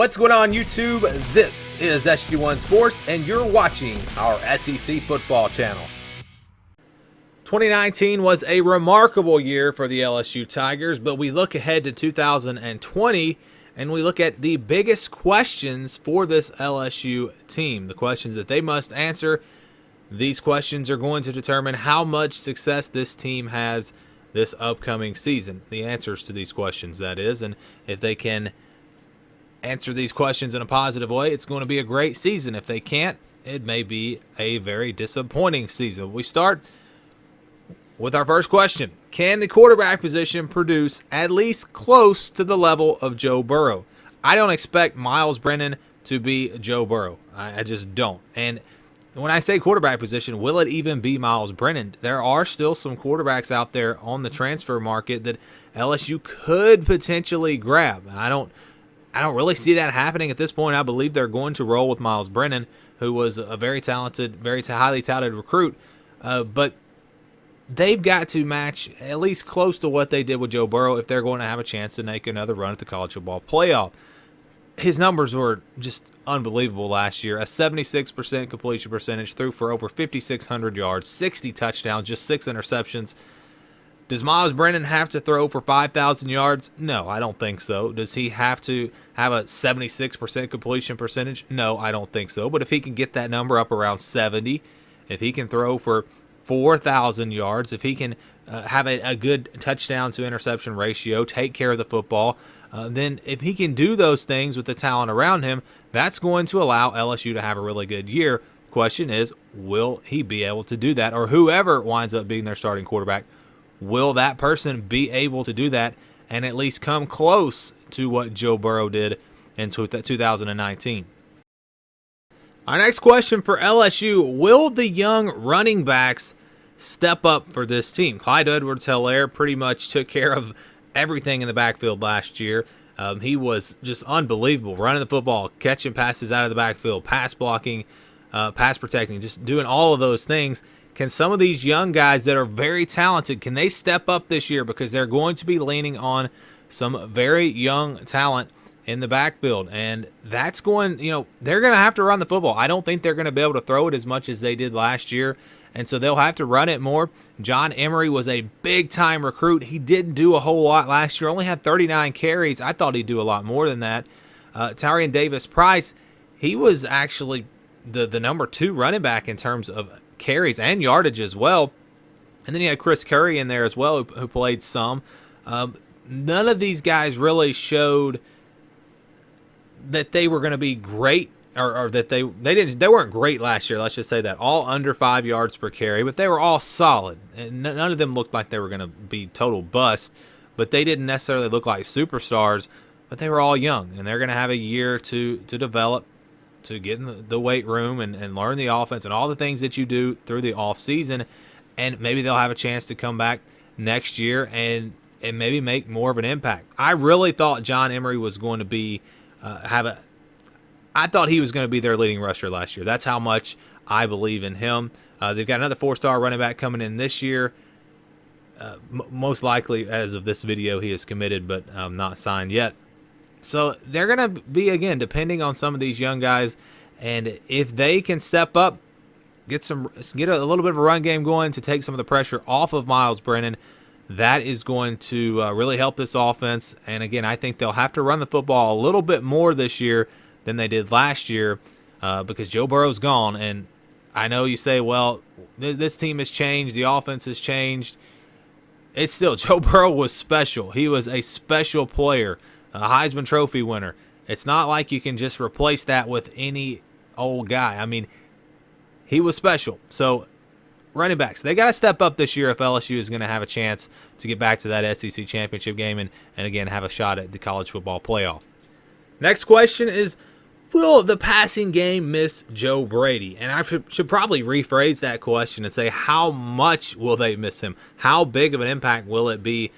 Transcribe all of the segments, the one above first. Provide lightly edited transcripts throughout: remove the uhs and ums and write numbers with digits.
What's going on, YouTube? This is SG1 Sports, and you're watching our SEC football channel. 2019 was a remarkable year for the LSU Tigers, but we look ahead to 2020, and we look at the biggest questions for this LSU team, the questions that they must answer. These questions are going to determine how much success this team has this upcoming season. The answers to these questions, that is, and if they can answer these questions in a positive way, it's going to be a great season. If they can't, it may be a very disappointing season. We start with our first question. Can the quarterback position produce at least close to the level of Joe Burrow? I don't expect Myles Brennan to be Joe Burrow. I just don't. And when I say quarterback position, will it even be Myles Brennan? There are still some quarterbacks out there on the transfer market that LSU could potentially grab. I don't really see that happening at this point. I believe they're going to roll with Myles Brennan, who was a very talented, very highly touted recruit. But they've got to match at least close to what they did with Joe Burrow if they're going to have a chance to make another run at the college football playoff. His numbers were just unbelievable last year. A 76% completion percentage, threw for over 5,600 yards, 60 touchdowns, just 6 interceptions. Does Myles Brennan have to throw for 5,000 yards? No, I don't think so. Does he have to have a 76% completion percentage? No, I don't think so. But if he can get that number up around 70, if he can throw for 4,000 yards, if he can have a good touchdown to interception ratio, take care of the football, then if he can do those things with the talent around him, that's going to allow LSU to have a really good year. Question is, will he be able to do that? Or whoever winds up being their starting quarterback, will that person be able to do that and at least come close to what Joe Burrow did in 2019? Our next question for LSU, will the young running backs step up for this team? Clyde Edwards-Helaire pretty much took care of everything in the backfield last year. He was just unbelievable, running the football, catching passes out of the backfield, pass blocking, pass protecting, just doing all of those things. Can some of these young guys that are very talented, can they step up this year? Because they're going to be leaning on some very young talent in the backfield. And that's going, they're going to have to run the football. I don't think they're going to be able to throw it as much as they did last year. And so they'll have to run it more. John Emery was a big-time recruit. He didn't do a whole lot last year, only had 39 carries. I thought he'd do a lot more than that. Tyrion Davis-Price, he was actually the number 2 running back in terms of carries and yardage as well. And then you had Chris Curry in there as well, who played some. None of these guys really showed that they were going to be great, or that they weren't great last year. Let's just say that. All under 5 yards per carry, but they were all solid. And none of them looked like they were going to be total bust, but they didn't necessarily look like superstars. But they were all young, and they're going to have a year to develop, to get in the weight room and learn the offense and all the things that you do through the off season. And maybe they'll have a chance to come back next year and maybe make more of an impact. I really thought John Emery was going to be I thought he was going to be their leading rusher last year. That's how much I believe in him. They've got another 4-star running back coming in this year. Most likely, as of this video, he is committed but not signed yet. So they're going to be, again, depending on some of these young guys. And if they can step up, get a little bit of a run game going to take some of the pressure off of Myles Brennan, that is going to really help this offense. And, again, I think they'll have to run the football a little bit more this year than they did last year because Joe Burrow's gone. And I know you say, well, this team has changed. The offense has changed. It's still, Joe Burrow was special. He was a special player, a Heisman Trophy winner. It's not like you can just replace that with any old guy. I mean, he was special. So, running backs, they got to step up this year if LSU is going to have a chance to get back to that SEC championship game and again, have a shot at the college football playoff. Next question is, will the passing game miss Joe Brady? And I should probably rephrase that question and say, how much will they miss him? How big of an impact will it be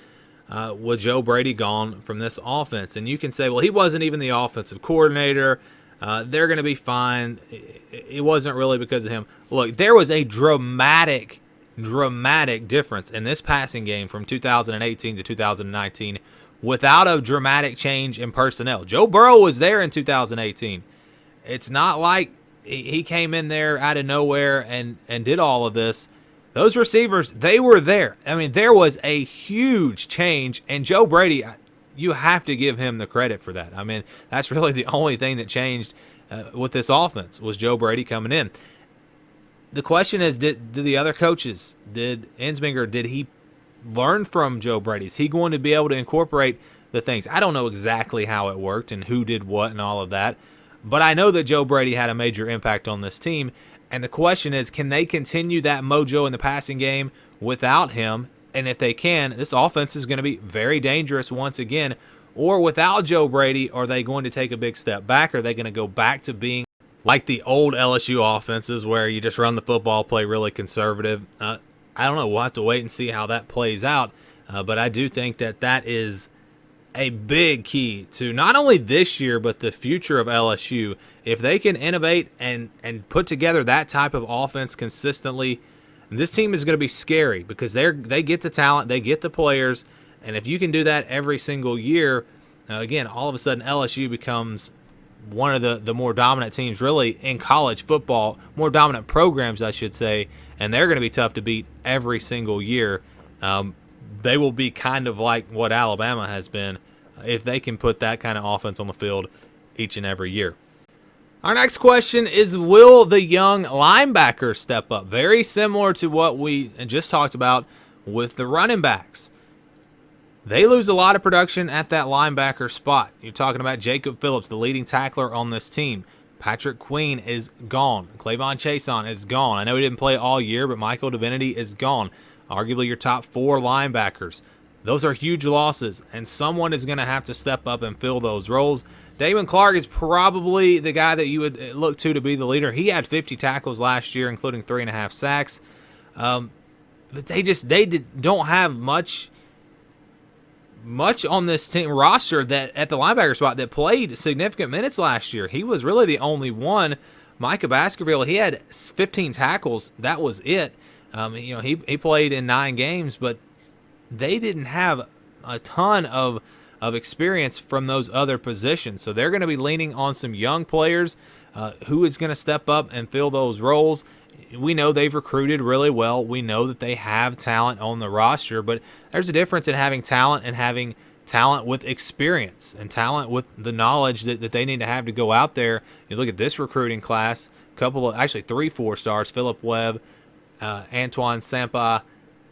with Joe Brady gone from this offense? And you can say, well, he wasn't even the offensive coordinator. They're going to be fine. It wasn't really because of him. Look, there was a dramatic difference in this passing game from 2018 to 2019 without a dramatic change in personnel. Joe Burrow was there in 2018. It's not like he came in there out of nowhere and did all of this. Those receivers, they were there. I mean, there was a huge change, and Joe Brady, you have to give him the credit for that. I mean, that's really the only thing that changed with this offense was Joe Brady coming in. The question is, did the other coaches, did Ensminger, did he learn from Joe Brady? Is he going to be able to incorporate the things? I don't know exactly how it worked and who did what and all of that, but I know that Joe Brady had a major impact on this team, and the question is, can they continue that mojo in the passing game without him? And if they can, this offense is going to be very dangerous once again. Or without Joe Brady, are they going to take a big step back? Are they going to go back to being like the old LSU offenses where you just run the football, play really conservative? I don't know. We'll have to wait and see how that plays out. But I do think that that is a big key to not only this year but the future of LSU. If they can innovate and put together that type of offense consistently, this team is going to be scary because they get the talent, they get the players, and if you can do that every single year, again, all of a sudden LSU becomes one of the more dominant teams really in college football, more dominant programs, I should say, and they're going to be tough to beat every single year. They will be kind of like what Alabama has been if they can put that kind of offense on the field each and every year. Our next question is, will the young linebackers step up? Very similar to what we just talked about with the running backs. They lose a lot of production at that linebacker spot. You're talking about Jacob Phillips, the leading tackler on this team. Patrick Queen is gone. Clavon Chason is gone. I know he didn't play all year, but Michael Divinity is gone. Arguably your top 4 linebackers. Those are huge losses, and someone is going to have to step up and fill those roles. Damon Clark is probably the guy that you would look to be the leader. He had 50 tackles last year, including 3.5 sacks. But they don't have much on this team roster that at the linebacker spot that played significant minutes last year. He was really the only one. Micah Baskerville, he had 15 tackles. That was it. He played in 9 games, but they didn't have a ton of experience from those other positions. So they're going to be leaning on some young players who is going to step up and fill those roles. We know they've recruited really well. We know that they have talent on the roster, but there's a difference in having talent and having talent with experience and talent with the knowledge that they need to have to go out there. You look at this recruiting class, actually 3 4-stars, Philip Webb, Antoine Sampa,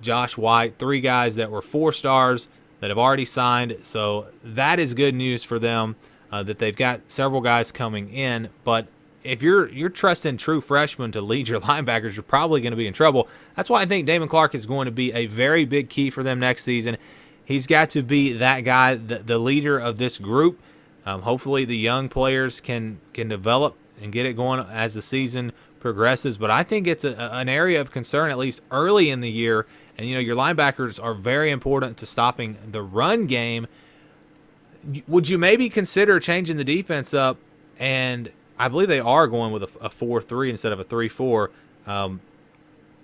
Josh White, 3 guys that were 4-stars that have already signed. So that is good news for them that they've got several guys coming in. But if you're trusting true freshmen to lead your linebackers, you're probably going to be in trouble. That's why I think Damon Clark is going to be a very big key for them next season. He's got to be that guy, the leader of this group. Hopefully the young players can develop and get it going as the season progresses. But I think it's an area of concern, at least early in the year. And, your linebackers are very important to stopping the run game. Would you maybe consider changing the defense up? And I believe they are going with a 4-3 instead of a 3-4.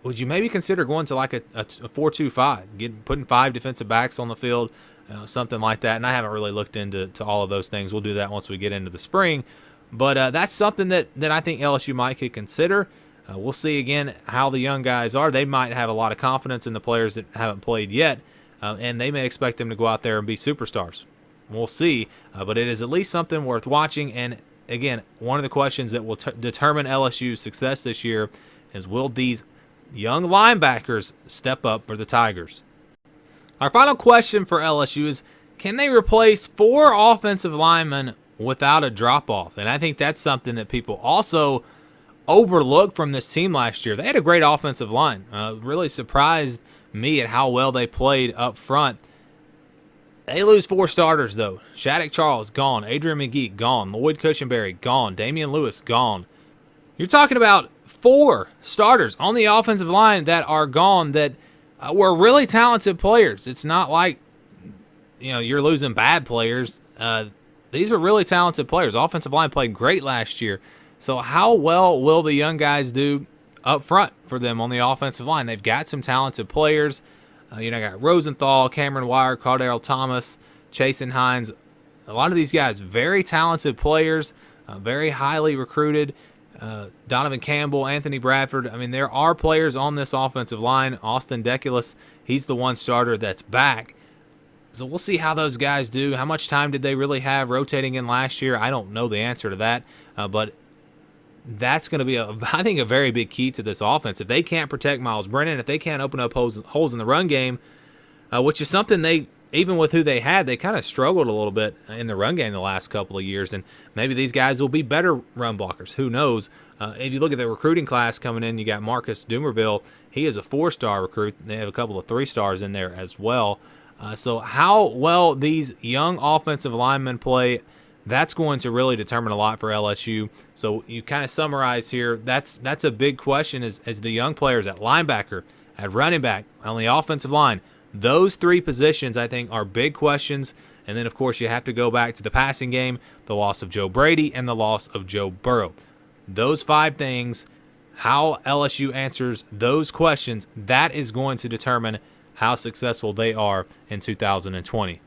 Would you maybe consider going to like a 4-2-5, putting 5 defensive backs on the field, something like that? And I haven't really looked into all of those things. We'll do that once we get into the spring. But that's something that I think LSU might could consider. We'll see, again, how the young guys are. They might have a lot of confidence in the players that haven't played yet, and they may expect them to go out there and be superstars. We'll see, but it is at least something worth watching. And, again, one of the questions that will determine LSU's success this year is, will these young linebackers step up for the Tigers? Our final question for LSU is, can they replace 4 offensive linemen without a drop-off? And I think that's something that people also overlooked from this team last year. They had a great offensive line. Really surprised me at how well they played up front. They lose 4 starters, though. Shattuck Charles, gone. Adrian McGee, gone. Lloyd Cushenberry, gone. Damian Lewis, gone. You're talking about 4 starters on the offensive line that are gone that were really talented players. It's not like you're losing bad players. These are really talented players. Offensive line played great last year. So how well will the young guys do up front for them on the offensive line? They've got some talented players. Got Rosenthal, Cameron Wire, Cardell Thomas, Chasen Hines. A lot of these guys, very talented players, very highly recruited. Donovan Campbell, Anthony Bradford. I mean, there are players on this offensive line. Austin Deculus, he's the one starter that's back. So we'll see how those guys do. How much time did they really have rotating in last year? I don't know the answer to that, but that's going to be, I think, a very big key to this offense. If they can't protect Miles Brennan, if they can't open up holes in the run game, which is something they, even with who they had, they kind of struggled a little bit in the run game the last couple of years, and maybe these guys will be better run blockers. Who knows? If you look at the recruiting class coming in, you got Marcus Dumerville. He is a 4-star recruit. They have a couple of 3-stars in there as well. So how well these young offensive linemen play, that's going to really determine a lot for LSU. So you kind of summarize here, that's a big question as the young players at linebacker, at running back, on the offensive line. Those 3 positions, I think, are big questions. And then, of course, you have to go back to the passing game, the loss of Joe Brady, and the loss of Joe Burrow. Those 5 things, how LSU answers those questions, that is going to determine how successful they are in 2020.